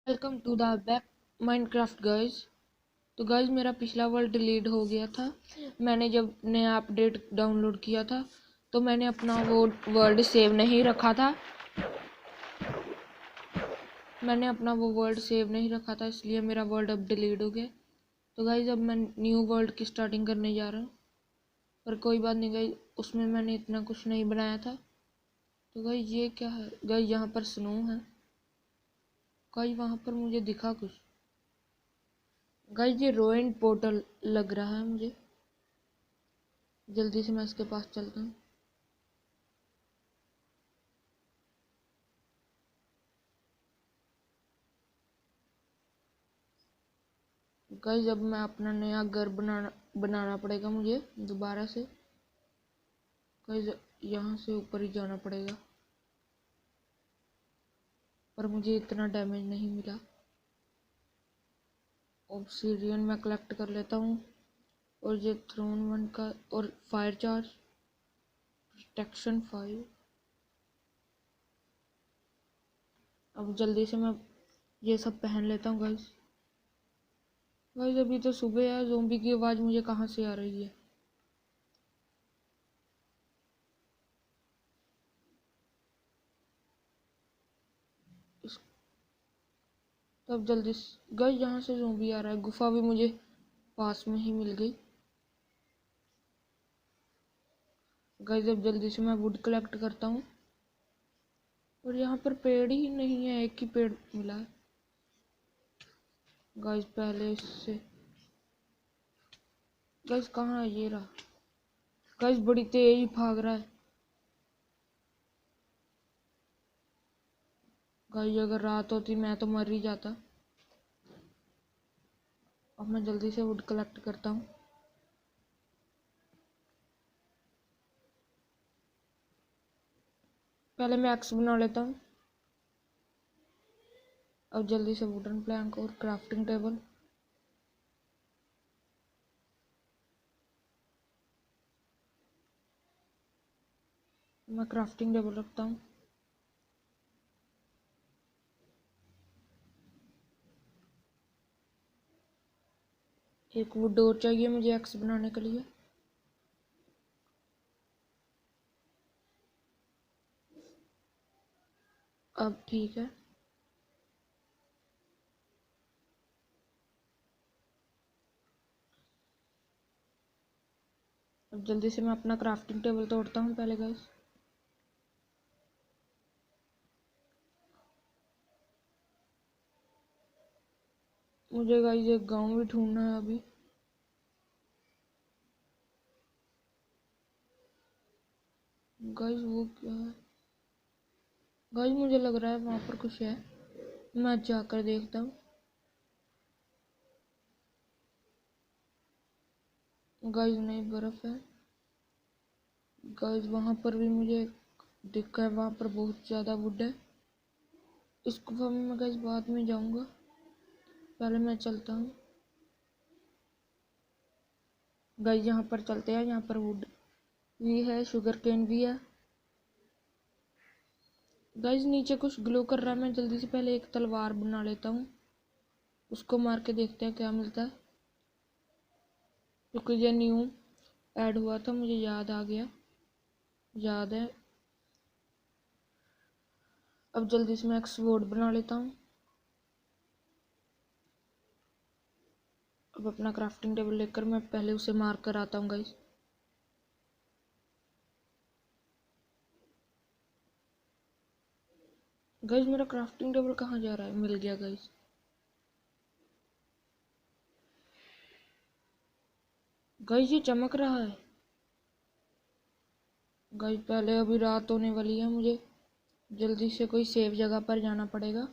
Welcome to the back Minecraft guys. तो guys मेरा पिछला वर्ल्ड डिलीट हो गया था। मैंने जब नया अपडेट डाउनलोड किया था तो मैंने अपना वो वर्ल्ड सेव नहीं रखा था। इसलिए मेरा वर्ल्ड अब डिलीट हो गया। तो गाइस अब मैं न्यू वर्ल्ड की स्टार्टिंग करने जा रहा हूँ, पर कोई बात नहीं गाइस, उसमें मैंने इतना कुछ नहीं बनाया था। तो गाइस ये क्या है गाइस, यहाँ पर स्नो है गाइस, वहाँ पर मुझे दिखा कुछ। गाइस ये रोइन पोर्टल लग रहा है मुझे, जल्दी से मैं इसके पास चलता हूँ। गाइस अब मैं अपना नया घर बनाना पड़ेगा मुझे दोबारा से। गाइस यहाँ से ऊपर ही जाना पड़ेगा, पर मुझे इतना डैमेज नहीं मिला। ऑब्सीडियन मैं कलेक्ट कर लेता हूँ, और ये थ्रोन 1 का और फायर चार्ज प्रोटेक्शन 5। अब जल्दी से मैं ये सब पहन लेता हूँ गाइस। गाइस अभी तो सुबह है, ज़ोंबी की आवाज़ मुझे कहाँ से आ रही है। तब जल्दी गाइस यहाँ से ज़ोंबी आ रहा है। गुफा भी मुझे पास में ही मिल गई। गाइस अब जल्दी से मैं वुड कलेक्ट करता हूँ, और यहाँ पर पेड़ ही नहीं है, एक ही पेड़ मिला है। गाइस पहले इससे गाइस कहाँ है, ये रहा। गाइस बड़ी तेज भाग रहा है। गाइस अगर रात होती मैं तो मर ही जाता। अब मैं जल्दी से वुड कलेक्ट करता हूँ। पहले मैं एक्स बना लेता हूँ। अब जल्दी से वुडन प्लैंक और क्राफ्टिंग टेबल। मैं क्राफ्टिंग टेबल रखता हूँ। एक वुड और चाहिए मुझे एक्स बनाने के लिए। अब ठीक है। अब जल्दी से मैं अपना क्राफ्टिंग टेबल तोड़ता हूँ पहले गाइस। मुझे गाइस एक गांव भी ढूंढना है अभी। गाइस वो क्या है गाइस, मुझे लग रहा है वहां पर कुछ है, मैं जाकर देखता हूँ। गाइस नहीं, बर्फ है। गाइस वहां पर भी मुझे दिखा है, वहां पर बहुत ज्यादा वुड है। इस गुफा में मैं गाइस बाद में जाऊंगा, पहले मैं चलता हूँ। गाइस यहाँ पर चलते हैं, यहाँ पर वुड भी है, शुगर केन भी है। गाइस नीचे कुछ ग्लो कर रहा है, मैं जल्दी से पहले एक तलवार बना लेता हूँ, उसको मार के देखते हैं क्या मिलता है। क्योंकि ये न्यू ऐड हुआ था, मुझे याद आ गया, याद है। अब जल्दी से मैं एक स्वॉर्ड बना लेता हूँ। अब अपना क्राफ्टिंग टेबल लेकर मैं पहले उसे मार कर आता हूँ गाइस। गाइस मेरा क्राफ्टिंग टेबल कहाँ जा रहा है, मिल गया गाइस। गाइस ये चमक रहा है। गाइस पहले अभी रात होने वाली है, मुझे जल्दी से कोई सेफ जगह पर जाना पड़ेगा।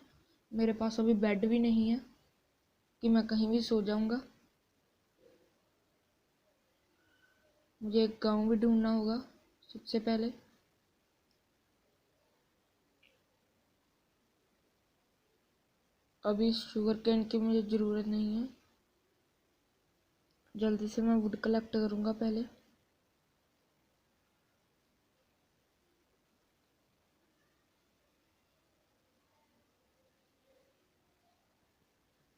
मेरे पास अभी बेड भी नहीं है कि मैं कहीं भी सो जाऊंगा। मुझे एक गांव भी ढूंढना होगा सबसे पहले। अभी शुगर केन की मुझे ज़रूरत नहीं है, जल्दी से मैं वुड कलेक्ट करूंगा पहले।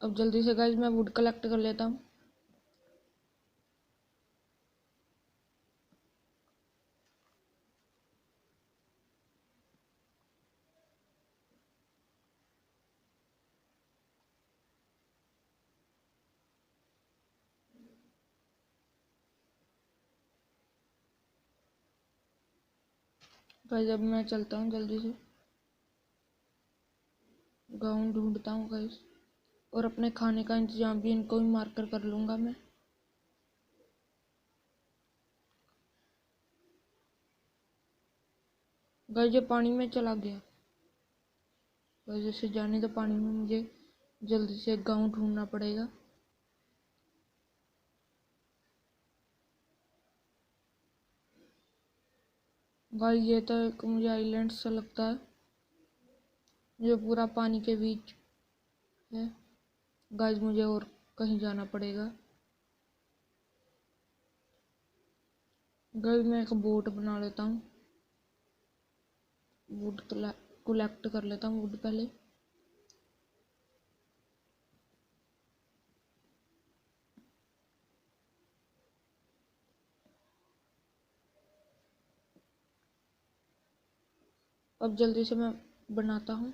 अब जल्दी से गाइस मैं वुड कलेक्ट कर लेता हूँ। गाइस अब मैं चलता हूँ जल्दी से, गाँव ढूंढता हूँ गाइस, और अपने खाने का इंतजाम भी इनको ही मारकर कर लूँगा मैं। गाइस ये पानी में चला गया। गाइस जैसे जाने तो पानी में, मुझे जल्दी से गाँव ढूंढना पड़ेगा। गाइस ये तो एक मुझे आइलैंड सा लगता है, जो पूरा पानी के बीच है। गाइस मुझे और कहीं जाना पड़ेगा। गाइस मैं एक बोट बना लेता हूँ, वुड कलेक्ट कर लेता हूँ वुड पहले। अब जल्दी से मैं बनाता हूँ,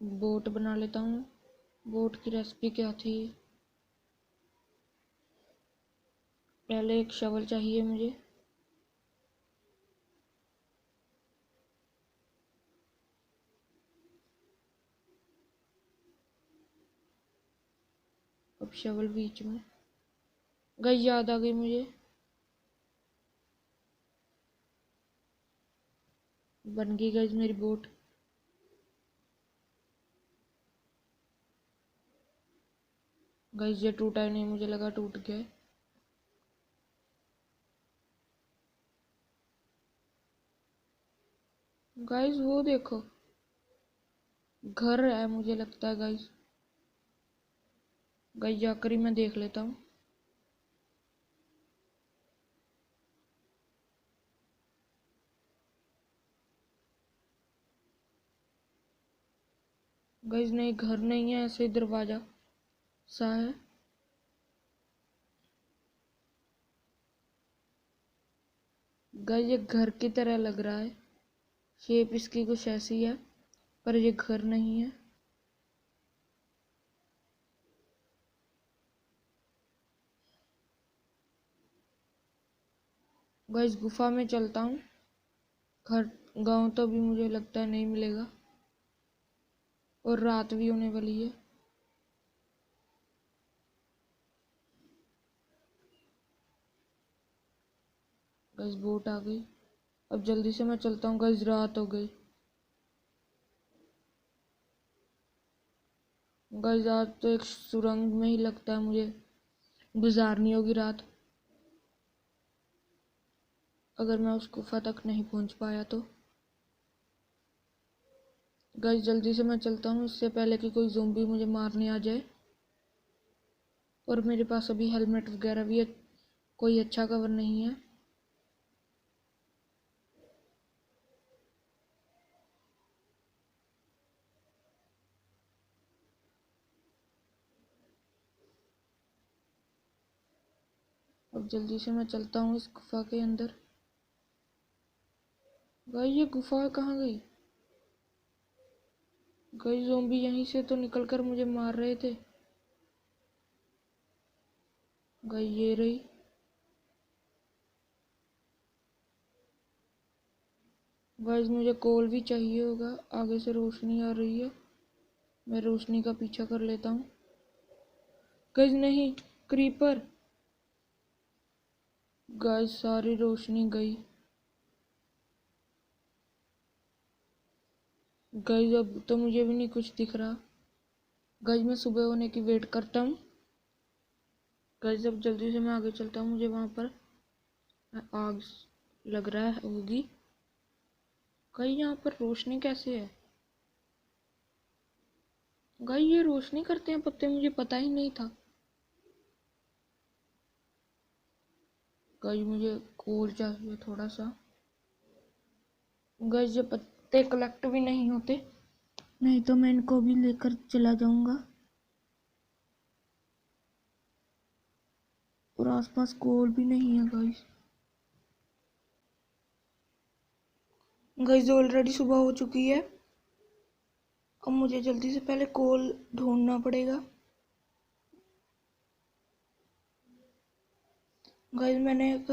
बोट बना लेता हूँ। बोट की रेसिपी क्या थी? पहले एक शवल चाहिए मुझे। अब शवल बीच में। गाइस याद आ गई मुझे, बन गई गाइस मेरी बोट। गाइस ये टूटा ही नहीं, मुझे लगा टूट गया। गाइस वो देखो, घर है मुझे लगता है गाइस। गाइस जाकर ही मैं देख लेता हूँ। गाइस नहीं, घर नहीं है, ऐसे दरवाजा सा है। गाइस ये घर की तरह लग रहा है, शेप इसकी कुछ ऐसी है, पर ये घर नहीं है। गाइस गुफा में चलता हूँ, घर गांव तो भी मुझे लगता है नहीं मिलेगा, और रात भी होने वाली है। गाइस बोट आ गई। अब जल्दी से मैं चलता हूँ गाइस, रात हो गई। गाइस आज तो एक सुरंग में ही लगता है मुझे गुजारनी होगी रात, अगर मैं उस गुफा तक नहीं पहुंच पाया तो। गाइस जल्दी से मैं चलता हूँ, इससे पहले कि कोई ज़ोंबी मुझे मारने आ जाए। और मेरे पास अभी हेलमेट वगैरह भी है, कोई अच्छा कवर नहीं है। अब जल्दी से मैं चलता हूँ इस गुफा के अंदर। गाइस ये गुफा कहाँ गई? गाइस ज़ोंबी यहीं से तो निकलकर मुझे मार रहे थे। गाइस ये रही। गाइस मुझे कोल भी चाहिए होगा, आगे से रोशनी आ रही है, मैं रोशनी का पीछा कर लेता हूँ। गाइस नहीं, क्रीपर। गाइस सारी रोशनी गई। गाइस अब तो मुझे भी नहीं कुछ दिख रहा। गाइस मैं सुबह होने की वेट करता हूँ। गाइस अब जल्दी से मैं आगे चलता हूँ, मुझे वहां पर आग लग रहा है होगी। गाइस यहाँ पर रोशनी कैसे है? गाइस ये रोशनी करते हैं पत्ते, मुझे पता ही नहीं था। गाइस मुझे कोल चाहिए थोड़ा सा। गाइस ये पत्ते कलेक्ट भी नहीं होते, नहीं तो मैं इनको भी लेकर चला जाऊंगा। और आसपास कोल भी नहीं है गाइस। गाइस ऑलरेडी सुबह हो चुकी है। अब मुझे जल्दी से पहले कोल ढूंढना पड़ेगा। गाइस मैंने एक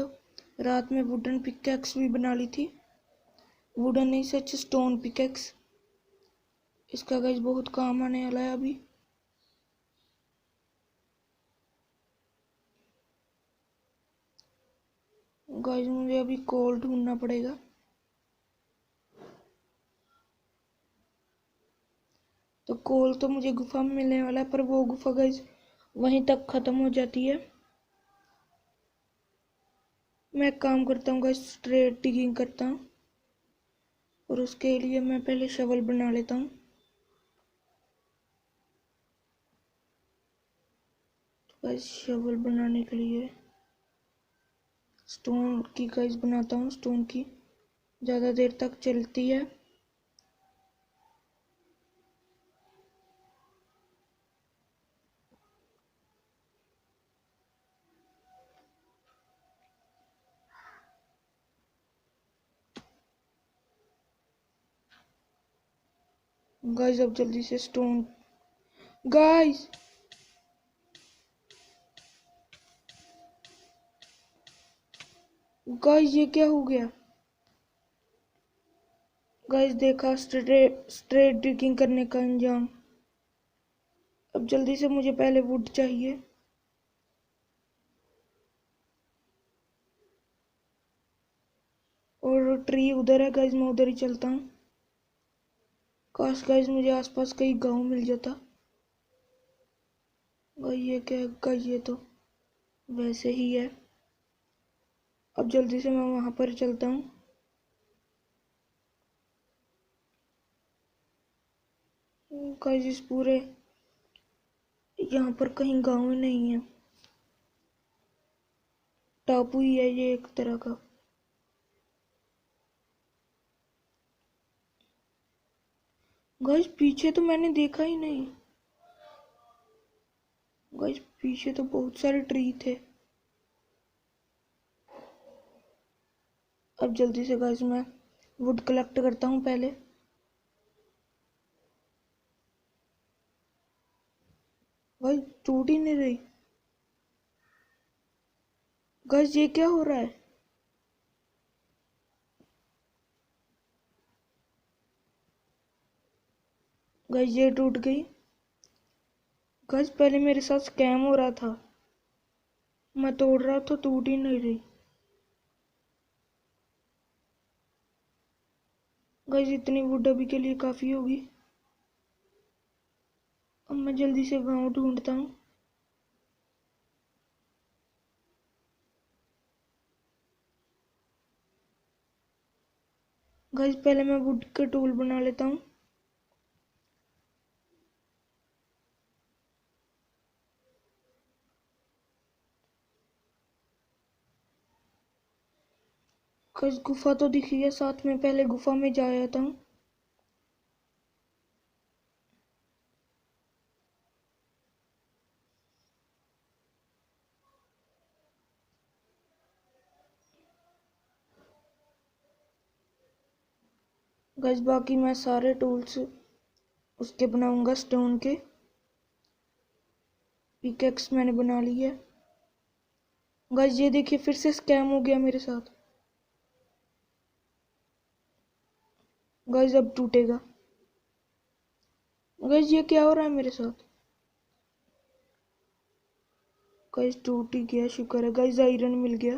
रात में वुडन पिकैक्स भी बना ली थी। वुडन नहीं, सच स्टोन पिकैक्स। इसका गाइस बहुत काम आने वाला है अभी। गाइस मुझे अभी कोल ढूंढना पड़ेगा। तो कोल तो मुझे गुफा में मिलने वाला है, पर वो गुफा गाइस वहीं तक खत्म हो जाती है। मैं एक काम करता हूँ गाइस, स्ट्रेट डिगिंग करता हूँ और उसके लिए मैं पहले शवल बना लेता हूँ। तो गाइस शवल बनाने के लिए स्टोन की गाइस बनाता हूँ। स्टोन की ज़्यादा देर तक चलती है। गाइस अब जल्दी से स्टोन। गाइस गाइस ये क्या हो गया? गाइस देखा स्ट्रेट डिगिंग करने का अंजाम। अब जल्दी से मुझे पहले वुड चाहिए। और ट्री उधर है गाइस, मैं उधर ही चलता हूँ। काश गाइस मुझे आसपास कहीं गांव मिल जाता। गाइस ये क्या है? गाइस ये तो वैसे ही है। अब जल्दी से मैं वहां पर चलता हूँ। गाइस इस पूरे यहाँ पर कहीं गांव ही नहीं है, टापू ही है ये एक तरह का। गाइस पीछे तो मैंने देखा ही नहीं। गाइस पीछे तो बहुत सारे ट्री थे। अब जल्दी से गाइस मैं वुड कलेक्ट करता हूँ पहले। गाइस टूट ही नहीं रही। गाइस ये क्या हो रहा है? गाइस ये टूट गई। गाइस पहले मेरे साथ स्कैम हो रहा था, मैं तोड़ रहा था, टूट ही नहीं रही। गाइस इतनी वुड अभी के लिए काफी होगी। अब मैं जल्दी से गांव ढूंढता हूँ। गाइस पहले मैं वुड के टूल बना लेता हूँ। गाइस गुफा तो दिखी है, साथ में पहले गुफा में जा आता हूँ। गाइस बाकी मैं सारे टूल्स उसके बनाऊंगा, स्टोन के। पिकेक्स मैंने बना ली है। गाइस ये देखिए फिर से स्कैम हो गया मेरे साथ। गाइस अब टूटेगा। गाइस ये क्या हो रहा है मेरे साथ? गाइस टूट ही गया, शुक्र है। गाइस आयरन मिल गया।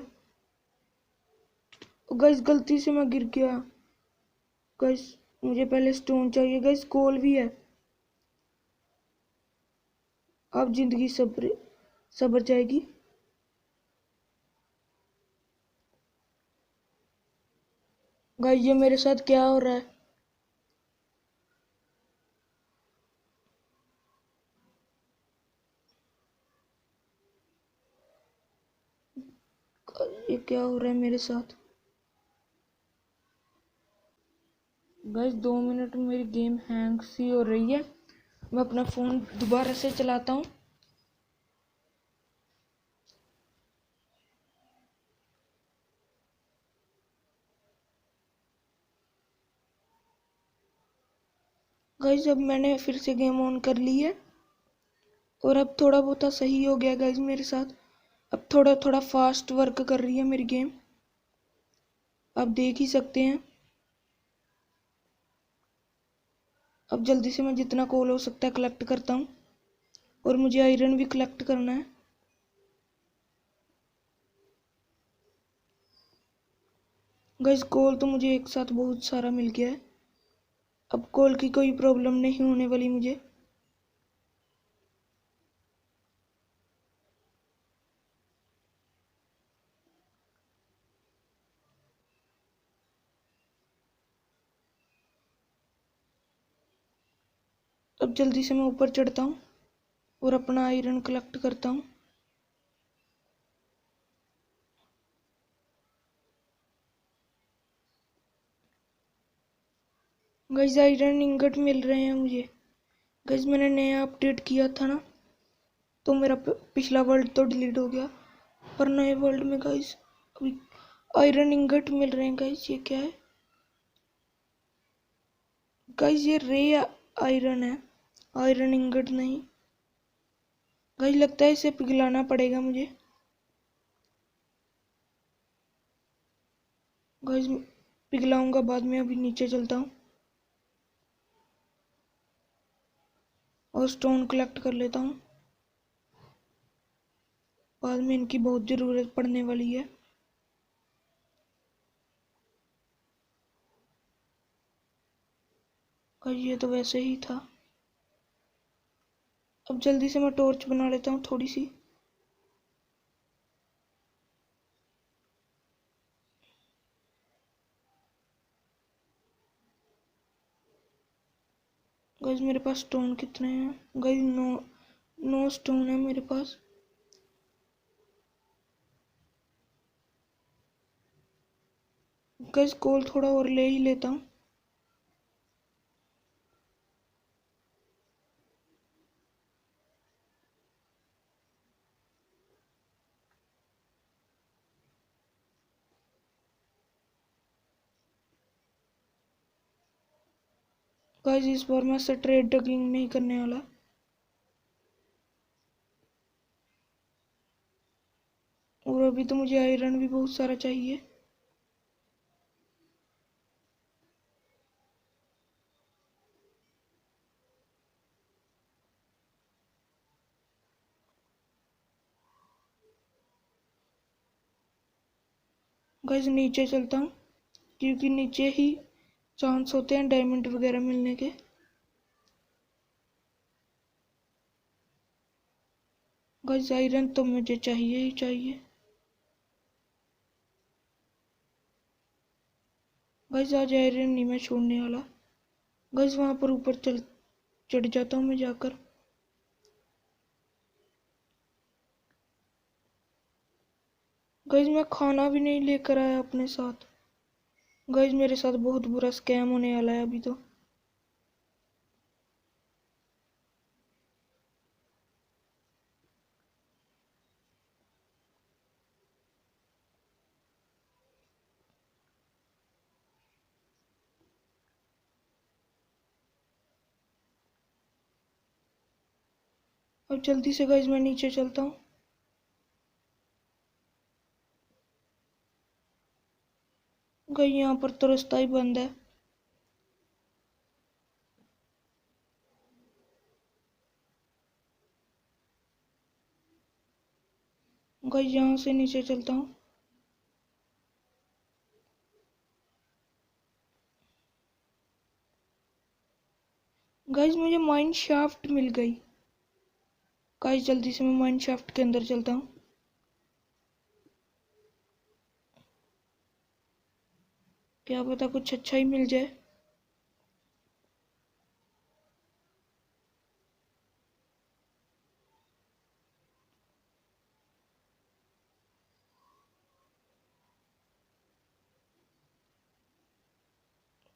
गाइस गलती से मैं गिर गया। गाइस मुझे पहले स्टोन चाहिए। गाइस कोल भी है। अब जिंदगी सब्र सबर जाएगी। गाइस ये मेरे साथ क्या हो रहा है? ये क्या हो रहा है मेरे साथ? गाइस 2 मिनट में मेरी गेम हैंग सी हो रही है। मैं अपना फ़ोन दोबारा से चलाता हूँ। गाइज अब मैंने फिर से गेम ऑन कर ली है और अब थोड़ा बहुत सही हो गया गाइज मेरे साथ। अब थोड़ा थोड़ा फास्ट वर्क कर रही है मेरी गेम, आप देख ही सकते हैं। अब जल्दी से मैं जितना कोल हो सकता है कलेक्ट करता हूँ और मुझे आयरन भी कलेक्ट करना है। गाइस कोल तो मुझे एक साथ बहुत सारा मिल गया है, अब कोल की कोई प्रॉब्लम नहीं होने वाली मुझे। अब जल्दी से मैं ऊपर चढ़ता हूँ और अपना आयरन कलेक्ट करता हूँ। गाइस आयरन इंगट मिल रहे हैं मुझे। गाइस मैंने नया अपडेट किया था ना, तो मेरा पिछला वर्ल्ड तो डिलीट हो गया, पर नए वर्ल्ड में गाइस अभी आयरन इंगट मिल रहे हैं। गाइस ये क्या है? गाइस ये रे आयरन है, आयरन इंगट नहीं। गाइस लगता है इसे पिघलाना पड़ेगा मुझे। गाइस पिघलाऊंगा बाद में, अभी नीचे चलता हूँ और स्टोन कलेक्ट कर लेता हूँ, बाद में इनकी बहुत ज़रूरत पड़ने वाली है। गाइस ये तो वैसे ही था। अब जल्दी से मैं टॉर्च बना लेता हूँ थोड़ी सी। गाइस मेरे पास स्टोन कितने हैं? गाइस 9 स्टोन है मेरे पास। गाइस कोल थोड़ा और ले ही लेता हूँ। गाइस इस बार मैं स्ट्रेट डगिंग नहीं करने वाला। और अभी तो मुझे आयरन भी बहुत सारा चाहिए। गाइस नीचे चलता हूँ क्योंकि नीचे ही चांस होते हैं डायमंड वगैरह मिलने के। गाइस आयरन तो मुझे चाहिए ही चाहिए। गाइस आज आयरन नहीं मैं छोड़ने वाला। गाइस वहां पर ऊपर चढ़ जाता हूँ मैं जाकर। गाइस मैं खाना भी नहीं लेकर आया अपने साथ। गाइस मेरे साथ बहुत बुरा स्कैम होने वाला है अभी तो। अब जल्दी से गाइस मैं नीचे चलता हूँ। गाइस यहाँ पर तो रास्ता ही बंद है। गाइस यहाँ से नीचे चलता हूँ। गाइस मुझे माइन शाफ्ट मिल गई। गाइस जल्दी से मैं माइन शाफ्ट के अंदर चलता हूँ। क्या पता कुछ अच्छा ही मिल जाए।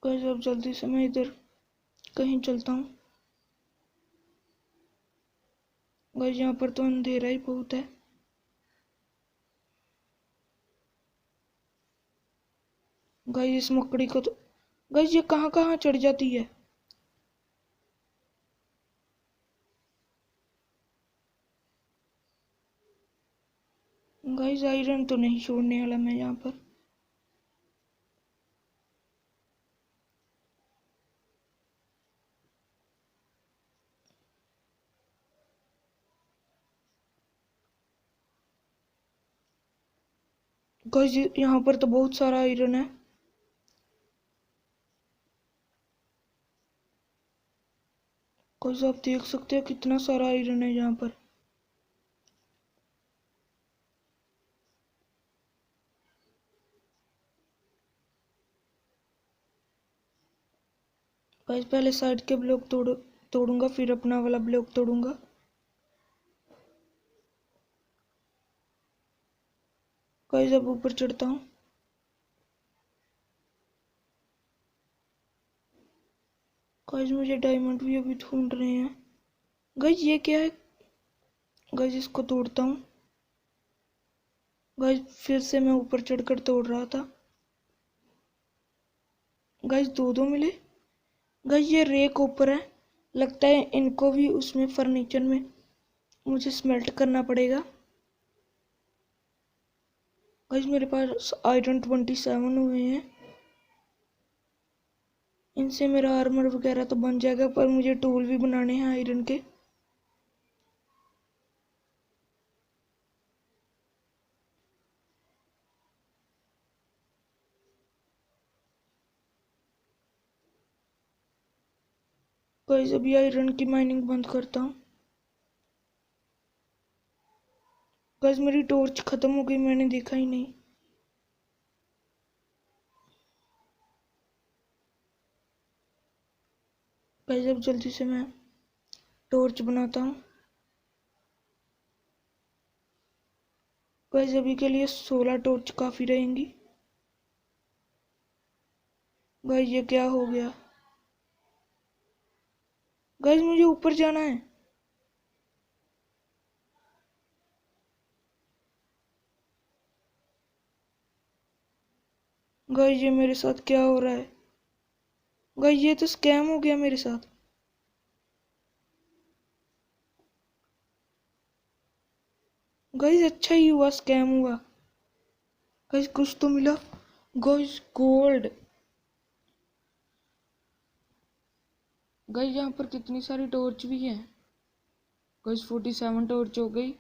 गाइस अब जल्दी से मैं इधर कहीं चलता हूँ। गाइस यहाँ पर तो अंधेरा ही बहुत है। गाइस इस मकड़ी को तो गाइस ये कहाँ कहाँ चढ़ जाती है। गाइस आयरन तो नहीं छोड़ने वाला मैं यहाँ पर। गाइस यहाँ पर तो बहुत सारा आयरन है। गाइस आप देख सकते हो कितना सारा आयरन है यहाँ पर। गाइस पहले साइड के ब्लॉक तोड़ूंगा, फिर अपना वाला ब्लॉक तोड़ूंगा। गाइस अब ऊपर चढ़ता हूँ। गाइस मुझे डायमंड भी अभी ढूंढ रहे हैं। गाइस ये क्या है? गाइस इसको तोड़ता हूँ। गाइस फिर से मैं ऊपर चढ़कर तोड़ रहा था। गाइस दो मिले। गाइस ये रेक ऊपर है, लगता है इनको भी उसमें फर्नीचर में मुझे स्मेल्ट करना पड़ेगा। गाइस मेरे पास आयरन 27 हुए हैं। इनसे मेरा आर्मर वगैरह तो बन जाएगा, पर मुझे टूल भी बनाने हैं आयरन के। गाइस अभी आयरन की माइनिंग बंद करता हूँ। गाइस मेरी टॉर्च खत्म हो गई, मैंने देखा ही नहीं। गाइस अब जल्दी से मैं टॉर्च बनाता हूँ। गाइस अभी के लिए 16 टॉर्च काफी रहेंगी। गाइस ये क्या हो गया? गाइस मुझे ऊपर जाना है। गाइस ये मेरे साथ क्या हो रहा है? गाइस ये तो स्कैम हो गया मेरे साथ। गाइस अच्छा ही हुआ स्कैम हुआ। गाइस कुछ तो मिला। Guys gold. गाइस यहाँ पर कितनी सारी टॉर्च भी है। गाइस 47 टॉर्च हो गई।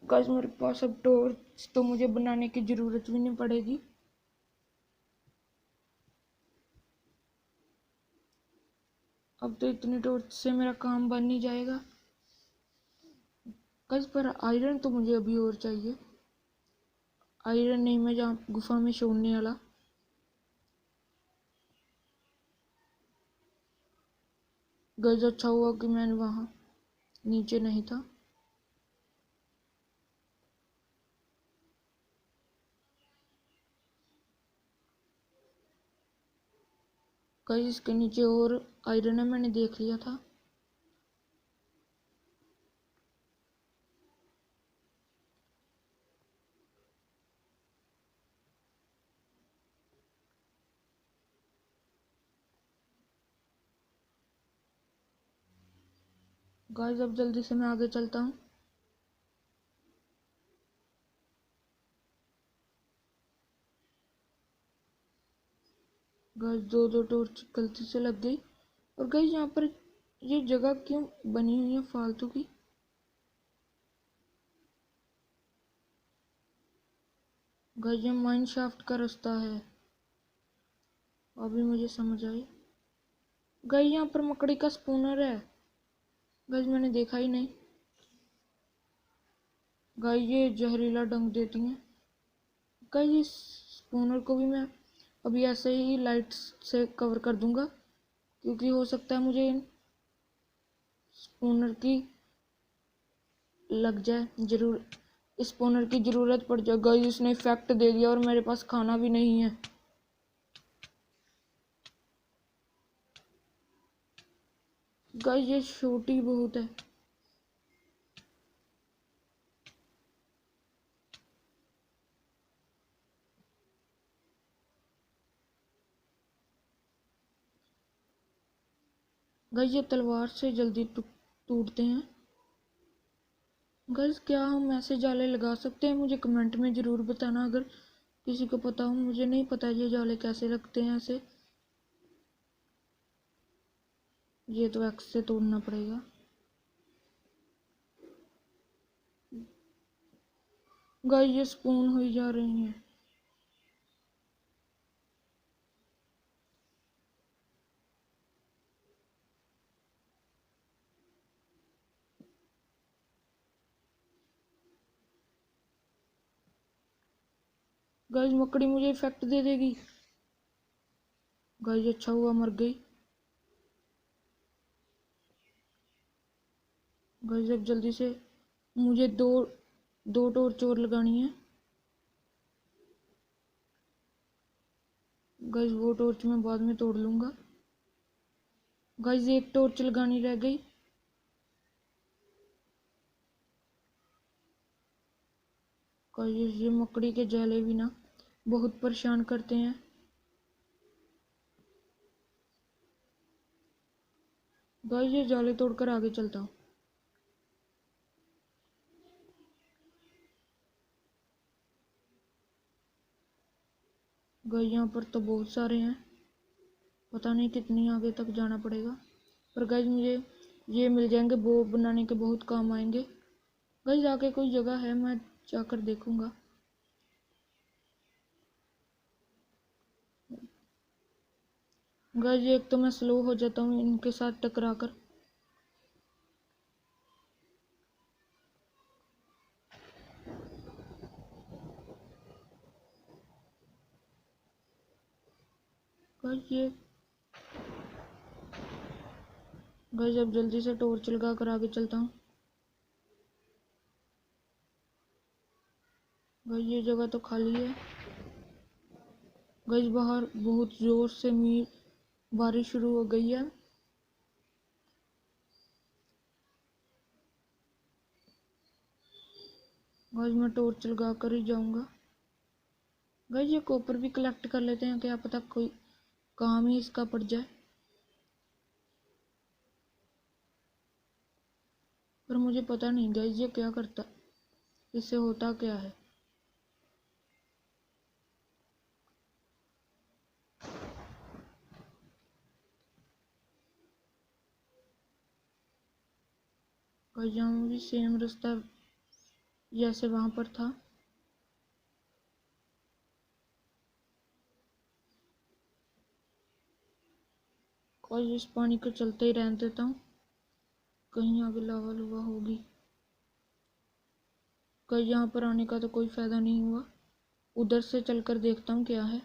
गाइस मेरे पास अब टॉर्च तो मुझे बनाने की जरूरत भी नहीं पड़ेगी। अब तो इतनी टॉर्च से मेरा काम बन ही जाएगा। गाइस पर आयरन तो मुझे अभी और चाहिए। आयरन नहीं मैं जहाँ गुफा में छोड़ने वाला। गाइस अच्छा हुआ कि मैं वहाँ नीचे नहीं था। गाइस इसके नीचे और आयरन है, मैंने देख लिया था। गाइस अब जल्दी से मैं आगे चलता हूँ। गाइस दो टॉर्च गलती से लग गई। और गाइस यहाँ पर ये जगह क्यों बनी हुई है फालतू की? गाइस ये माइन शाफ्ट का रास्ता है, अभी मुझे समझ आई। गाइस यहाँ पर मकड़ी का स्पूनर है। गाइस मैंने देखा ही नहीं। गाइस ये जहरीला डंक देती हैं। गाइस इस स्पूनर को भी मैं अभी ऐसे ही लाइट से कवर कर दूंगा, क्योंकि हो सकता है मुझे इन स्पूनर की लग जाए जरूर, स्पूनर की जरूरत पड़ जाए। गाइस इसने इफेक्ट दे दिया और मेरे पास खाना भी नहीं है। गाइस ये छोटी बहुत है। गाइस ये तलवार से जल्दी टूटते हैं। गाइस क्या हम ऐसे जाले लगा सकते हैं? मुझे कमेंट में ज़रूर बताना अगर किसी को पता हो। मुझे नहीं पता ये जाले कैसे लगते हैं ऐसे। ये तो एक्स से तोड़ना पड़ेगा। गाइस ये स्पून हुई जा रही हैं। गाइस मकड़ी मुझे इफेक्ट दे देगी। गाइस अच्छा हुआ मर गई। गाइस अब जल्दी से मुझे दो टॉर्च और लगानी है। गाइस वो टॉर्च मैं बाद में तोड़ लूंगा। गाइस एक टॉर्च लगानी रह गई। गाइस ये मकड़ी के जाले भी ना बहुत परेशान करते हैं। गाइस ये जाले तोड़कर आगे चलता हूँ। गाइस यहाँ पर तो बहुत सारे हैं, पता नहीं कितनी आगे तक जाना पड़ेगा। पर गाइस मुझे ये मिल जाएंगे, बो बनाने के बहुत काम आएंगे। गाइस आगे कोई जगह है, मैं जाकर देखूंगा। गाइस एक तो मैं स्लो हो जाता हूँ इनके साथ टकरा कर। गाइस अब जल्दी से टॉर्च लगा कर आगे चलता हूँ। गाइस ये जगह तो खाली है। गाइस बाहर बहुत जोर से बारिश शुरू हो गई है। गाइस मैं टॉर्च लगा कर ही जाऊंगा। गाइस ये कॉपर भी कलेक्ट कर लेते हैं, क्या पता कोई काम ही इसका पड़ जाए। पर मुझे पता नहीं गाइस ये क्या करता, इससे होता क्या है। गाइस यहाँ भी सेम रास्ता जैसे वहां पर था। गाइस इस पानी को चलते ही रहने देता हूँ, कहीं आगे लावा लुवा होगी। गाइस यहाँ पर आने का तो कोई फायदा नहीं हुआ, उधर से चलकर देखता हूँ क्या है।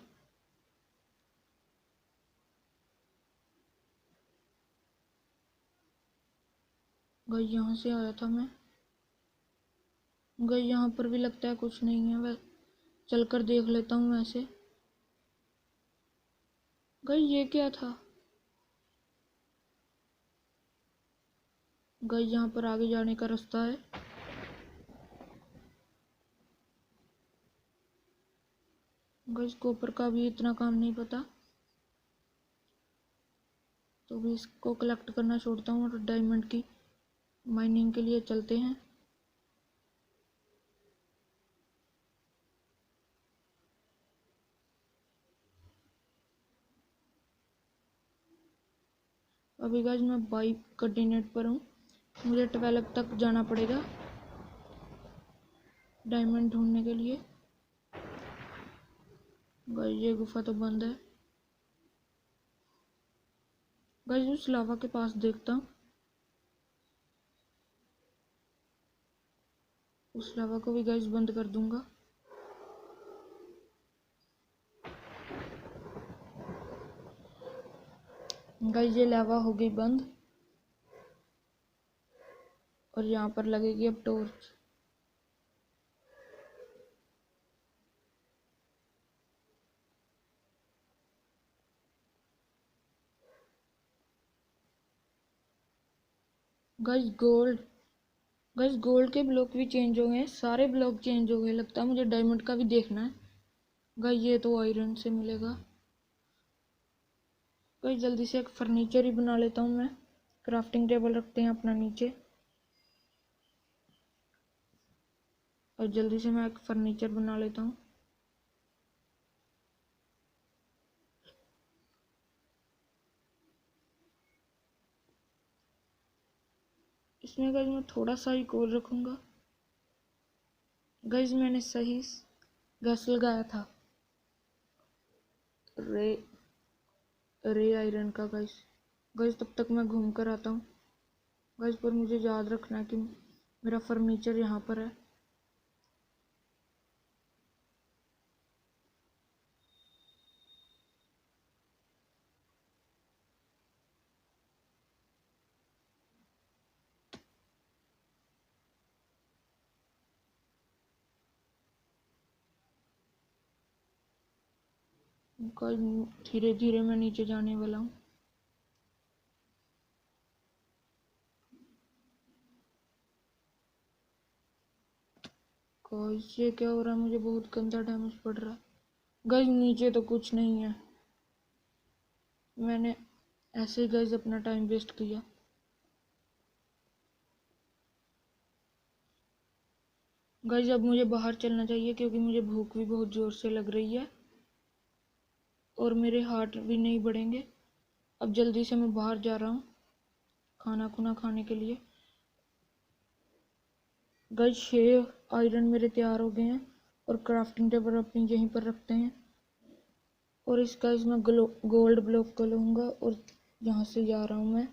गाइस यहाँ से आया था मैं। गाइस यहाँ पर भी लगता है कुछ नहीं है, वह चलकर देख लेता हूँ वैसे। गाइस ये क्या था? गाइस यहाँ पर आगे जाने का रास्ता है। गाइस कॉपर का भी इतना काम नहीं पता, तो भी इसको कलेक्ट करना छोड़ता हूँ और डायमंड की माइनिंग के लिए चलते हैं। अभी गाइस मैं 22 कोऑर्डिनेट पर हूँ, मुझे 12 तक जाना पड़ेगा डायमंड ढूंढने के लिए। गाइस ये गुफा तो बंद है। गाइस उस लावा के पास देखता हूँ, उस लावा को भी गाइस बंद कर दूंगा। गाइस ये लावा हो गई बंद और यहाँ पर लगेगी अब टॉर्च। गाइस गोल्ड के ब्लॉक भी चेंज हो गए, सारे ब्लॉक चेंज हो गए। लगता है मुझे डायमंड का भी देखना है। गाइस ये तो आयरन से मिलेगा। गाइस जल्दी से एक फर्नीचर ही बना लेता हूँ मैं। क्राफ्टिंग टेबल रखते हैं अपना नीचे और जल्दी से मैं एक फर्नीचर बना लेता हूँ। इसमें गाइस मैं थोड़ा सा ही कोल रखूँगा। गाइस मैंने सही गैस लगाया था रे आयरन का। गाइस तब तक मैं घूम कर आता हूँ। गाइस पर मुझे याद रखना है कि मेरा फर्नीचर यहाँ पर है। गाइस धीरे धीरे मैं नीचे जाने वाला हूँ। गाइस ये क्या हो रहा है, मुझे बहुत गंदा डैमेज पड़ रहा है। गाइस नीचे तो कुछ नहीं है, मैंने ऐसे ही गाइस अपना टाइम वेस्ट किया। गाइस अब मुझे बाहर चलना चाहिए क्योंकि मुझे भूख भी बहुत ज़ोर से लग रही है और मेरे हार्ट भी नहीं बढ़ेंगे। अब जल्दी से मैं बाहर जा रहा हूँ खाना खुना खाने के लिए। गाइस 6 आयरन मेरे तैयार हो गए हैं और क्राफ्टिंग टेबल अपनी यहीं पर रखते हैं और इसका इसमें गोल्ड ब्लॉक को लूँगा और यहाँ से जा रहा हूँ मैं।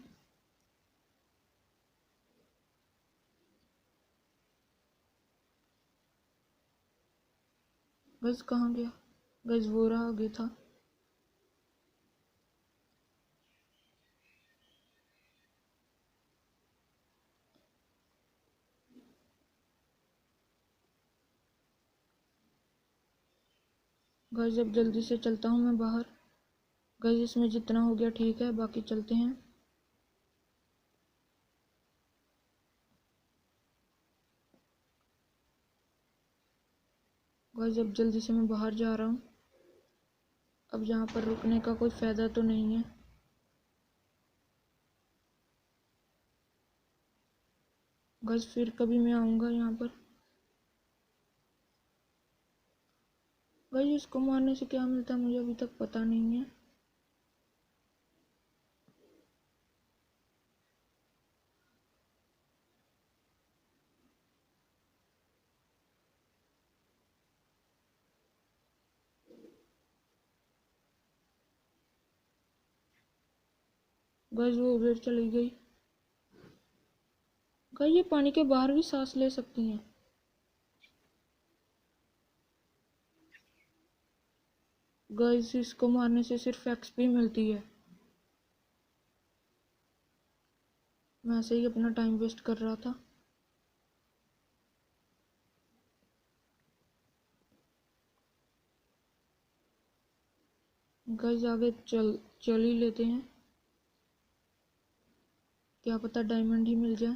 गाइस कहाँ गया? गाइस वो रहा आगे था। गाइस अब जल्दी से चलता हूँ मैं बाहर। गाइस इसमें जितना हो गया ठीक है, बाकी चलते हैं। गाइस अब जल्दी से मैं बाहर जा रहा हूँ। अब यहाँ पर रुकने का कोई फ़ायदा तो नहीं है। गाइस फिर कभी मैं आऊँगा यहाँ पर। गाइस इसको मारने से क्या मिलता है मुझे अभी तक पता नहीं है। गाइस वो उधर चली गई। गाइस ये पानी के बाहर भी सांस ले सकती हैं। गाइस इसको मारने से सिर्फ एक्सपी मिलती है। मैं ऐसे ही अपना टाइम वेस्ट कर रहा था। गाइस आगे चल ही लेते हैं, क्या पता डायमंड ही मिल जाए।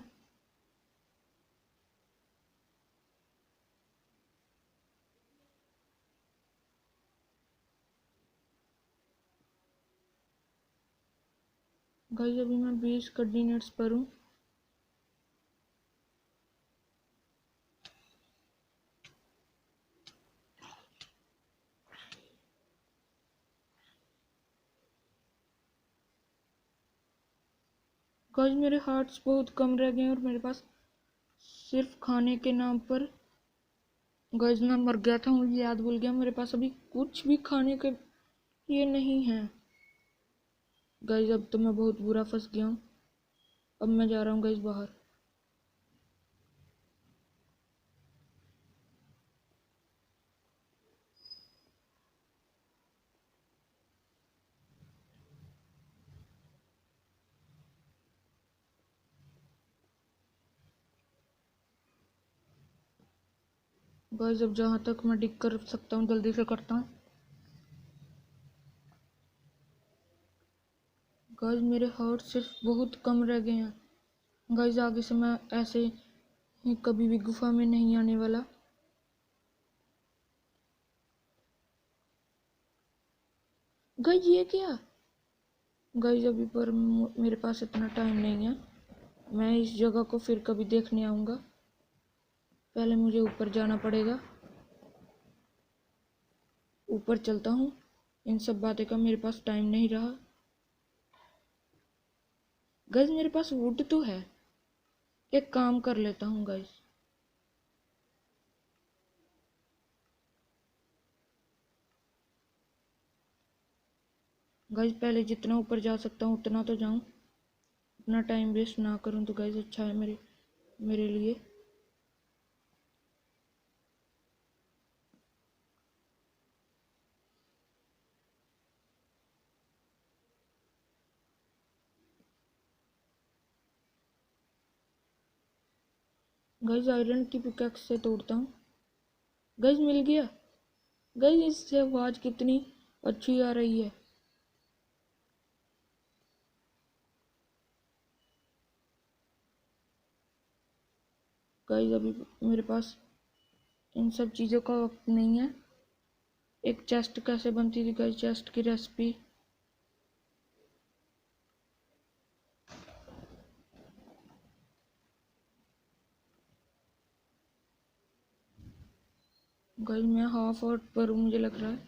गाइस अभी मैं 20 कोऑर्डिनेट्स पर हूँ। गाइस मेरे हार्ट्स बहुत कम रह गए हैं और मेरे पास सिर्फ खाने के नाम पर। गाइस मैं मर गया था, मुझे याद भूल गया, मेरे पास अभी कुछ भी खाने के लिए नहीं है। गाइस अब तो मैं बहुत बुरा फंस गया हूँ। अब मैं जा रहा हूँ गाइस बाहर। गाइस अब जहाँ तक मैं डिग कर सकता हूँ जल्दी से करता हूँ। गाइस मेरे हार्ट सिर्फ बहुत कम रह गए हैं। गाइस आगे से मैं ऐसे ही कभी भी गुफा में नहीं आने वाला। गाइस ये क्या? गाइस अभी पर मेरे पास इतना टाइम नहीं है। मैं इस जगह को फिर कभी देखने आऊँगा। पहले मुझे ऊपर जाना पड़ेगा। ऊपर चलता हूँ। इन सब बातें का मेरे पास टाइम नहीं रहा। गाइस मेरे पास वुड तो है, एक काम कर लेता हूँ गाइस। गाइस पहले जितना ऊपर जा सकता हूँ उतना तो जाऊँ, अपना टाइम वेस्ट ना करूँ तो गाइस अच्छा है मेरे लिए। गाइस आयरन की पिकैक्स से तोड़ता हूँ। गाइस मिल गया। गाइस इससे आवाज़ कितनी अच्छी आ रही है। गाइस अभी मेरे पास इन सब चीज़ों का वक्त नहीं है। एक चेस्ट कैसे बनती थी गाइस, चेस्ट की रेसिपी। गाइस मैं हाफ आउट पर हूँ मुझे लग रहा है।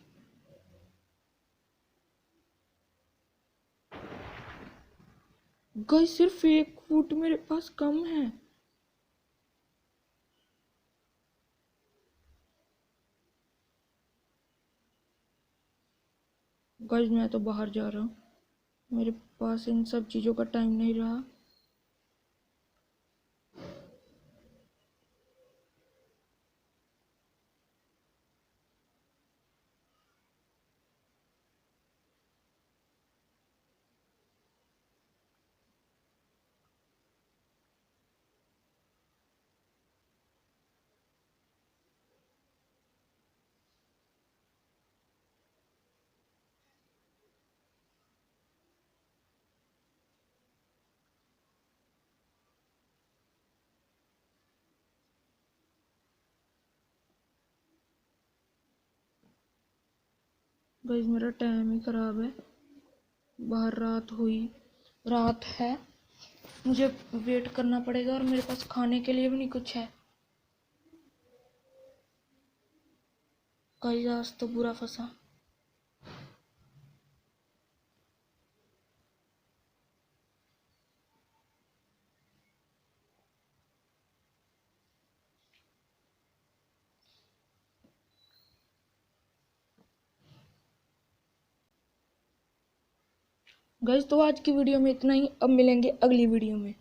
गाइस सिर्फ 1 फुट मेरे पास कम है। गाइस मैं तो बाहर जा रहा हूँ, मेरे पास इन सब चीज़ों का टाइम नहीं रहा। गाइस मेरा टाइम ही ख़राब है। बाहर रात है, मुझे वेट करना पड़ेगा और मेरे पास खाने के लिए भी नहीं कुछ है। गाइस आज तो बुरा फंसा। गाइस तो आज की वीडियो में इतना ही, अब मिलेंगे अगली वीडियो में।